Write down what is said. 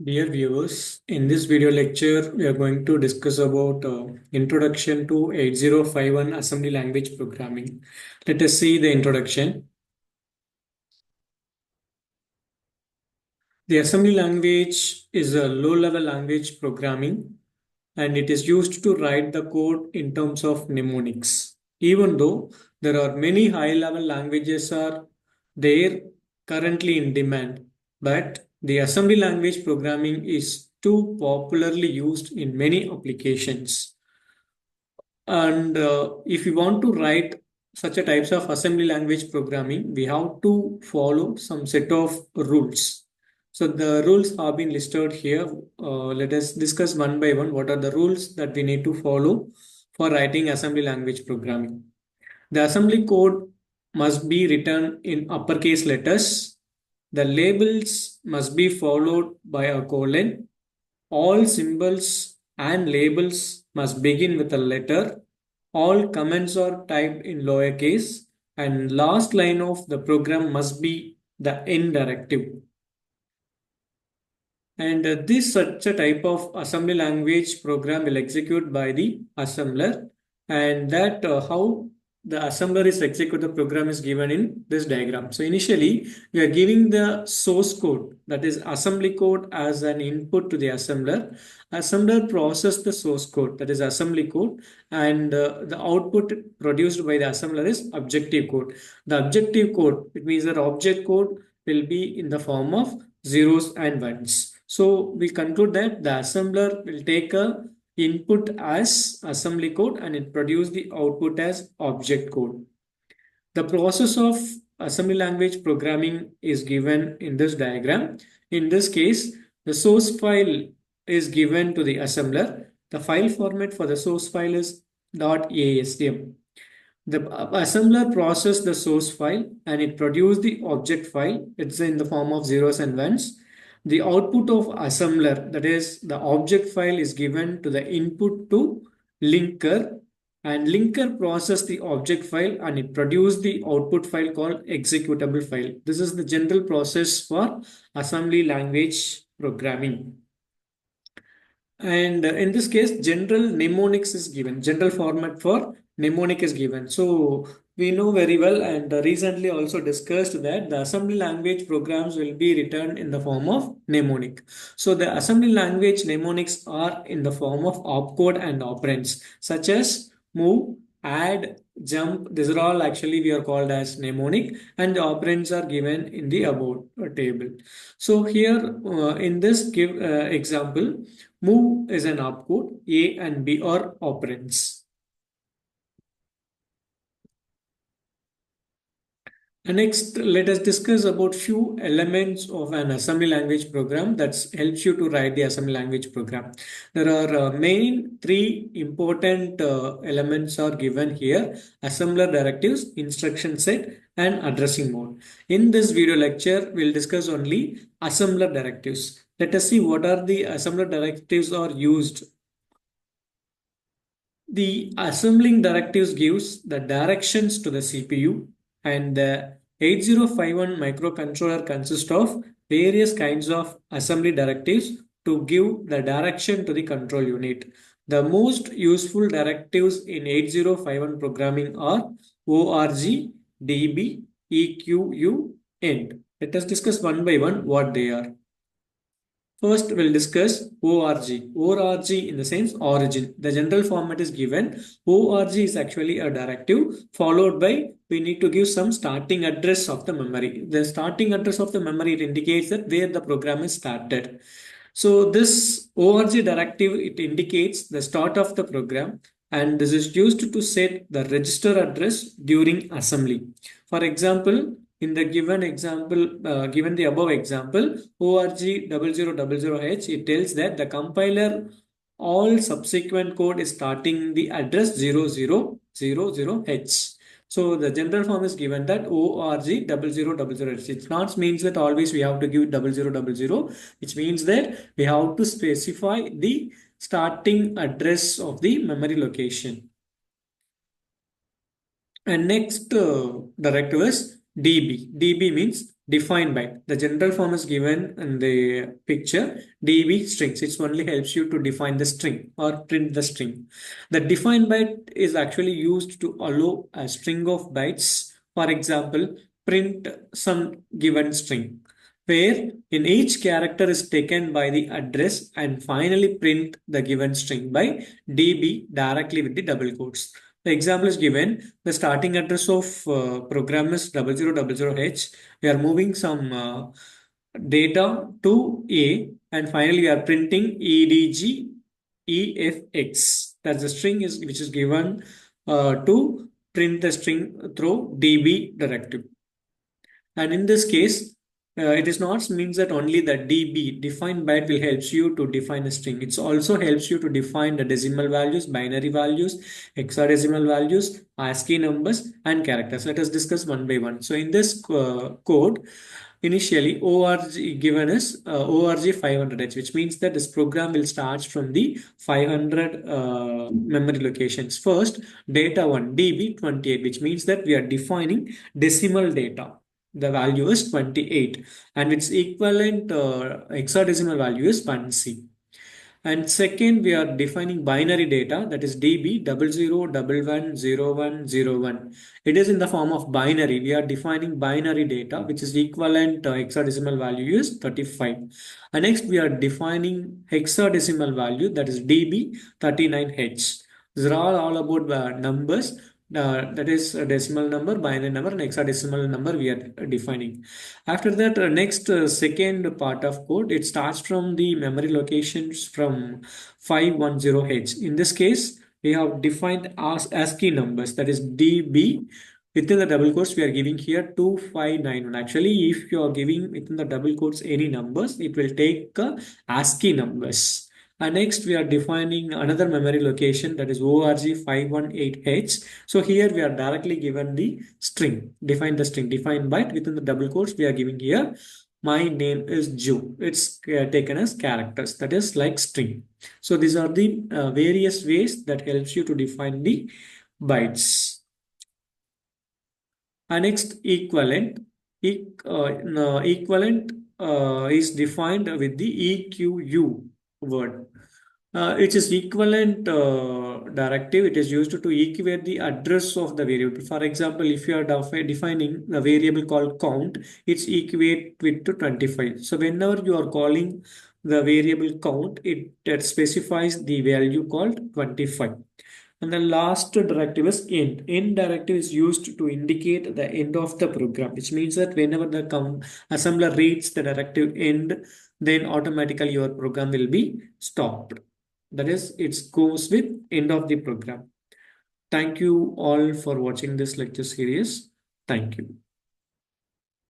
Dear viewers, in this video lecture, we are going to discuss about Introduction to 8051 Assembly Language Programming. Let us see the introduction. The assembly language is a low-level language programming, and it is used to write the code in terms of mnemonics. Even though there are many high-level languages are there currently in demand, but the assembly language programming is too popularly used in many applications. And if you want to write such a types of assembly language programming, we have to follow some set of rules. So the rules have been listed here. Let us discuss one by one what are the rules that we need to follow for writing assembly language programming. The assembly code must be written in uppercase letters. The labels must be followed by a colon. All symbols and labels must begin with a letter. All comments are typed in lowercase, and last line of the program must be the end directive. And this such a type of assembly language program will execute by the assembler, and that how the assembler is execute the program is given in this diagram. So initially we are giving the source code, that is assembly code, as an input to the assembler. Assembler process the source code, that is assembly code, and the output produced by the assembler is objective code. The objective code, it means that object code will be in the form of zeros and ones. So we conclude that the assembler will take a input as assembly code and it produce the output as object code. The process of assembly language programming is given in this diagram. In this case, the source file is given to the assembler. The file format for the source file is .asm. The assembler process the source file and it produce the object file. It's in the form of zeros and ones. The output of assembler, that is the object file, is given to the input to linker, and linker process the object file and it produce the output file called executable file. This is the general process for assembly language programming. And in this case, general mnemonics is given. General format for mnemonic is given. So we know very well and recently also discussed that the assembly language programs will be written in the form of mnemonic. So the assembly language mnemonics are in the form of opcode and operands such as move, add, jump. These are all actually we are called as mnemonic, and the operands are given in the above table. So here in this give example, move is an opcode, A and B are operands. And next, let us discuss about few elements of an assembly language program that helps you to write the assembly language program. There are main three important elements are given here: assembler directives, instruction set, and addressing mode. In this video lecture, we'll discuss only assembler directives. Let us see what are the assembler directives are used. The assembling directives gives the directions to the CPU, and the 8051 microcontroller consists of various kinds of assembly directives to give the direction to the control unit. The most useful directives in 8051 programming are ORG, DB, EQU, END. Let us discuss one by one what they are. First, we'll discuss ORG. ORG in the sense origin. The general format is given. ORG is actually a directive followed by we need to give some starting address of the memory. The starting address of the memory, it indicates that where the program is started. So this ORG directive, it indicates the start of the program, and this is used to set the register address during assembly. For example, in the given example, given the above example, ORG 0000H, it tells that the compiler all subsequent code is starting the address 0000H. So the general form is given that ORG 0000H. It not means that always we have to give 0000, which means that we have to specify the starting address of the memory location. And next directive is DB. DB means define byte. The general form is given in the picture, DB strings. It only helps you to define the string or print the string. The define byte is actually used to allow a string of bytes. For example, print some given string, where in each character is taken by the address and finally print the given string by DB directly with the double quotes. The example is given. The starting address of program is 0000H. We are moving some data to A, and finally we are printing EDG EFX. That's the string is which is given to print the string through DB directive. And in this case, it is not means that only the DB defined byte will helps you to define a string. It also helps you to define the decimal values, binary values, hexadecimal values, ASCII numbers, and characters. Let us discuss one by one. So in this code, initially ORG given is ORG 500H, which means that this program will start from the 500 memory locations. First, data 1 DB 28, which means that we are defining decimal data. The value is 28 and its equivalent hexadecimal value is 1C. And second, we are defining binary data, that is DB 00110101. It is in the form of binary. We are defining binary data, which is equivalent hexadecimal value is 35. And next, we are defining hexadecimal value, that is DB 39H. These are all about numbers. That is a decimal number, binary number, and hexadecimal number we are defining. After that, next second part of code, it starts from the memory locations from 510H. In this case, we have defined as ASCII numbers, that is DB. Within the double quotes, we are giving here 2591. Actually, if you are giving within the double quotes any numbers, it will take ASCII numbers. And next, we are defining another memory location, that is ORG 518H. So here we are directly given the string, define the string, define byte. Within the double quotes, we are giving here, my name is Joe. It's taken as characters, that is like string. So these are the various ways that helps you to define the bytes. And next, equivalent. Equivalent is defined with the EQU word. It is equivalent directive. It is used to equate the address of the variable. For example, if you are defining a variable called count, it's equate with to 25. So whenever you are calling the variable count, it specifies the value called 25. And the last directive is end. End directive is used to indicate the end of the program, which means that whenever the assembler reads the directive end, then automatically your program will be stopped. That is, it goes with end of the program. Thank you all for watching this lecture series. Thank you.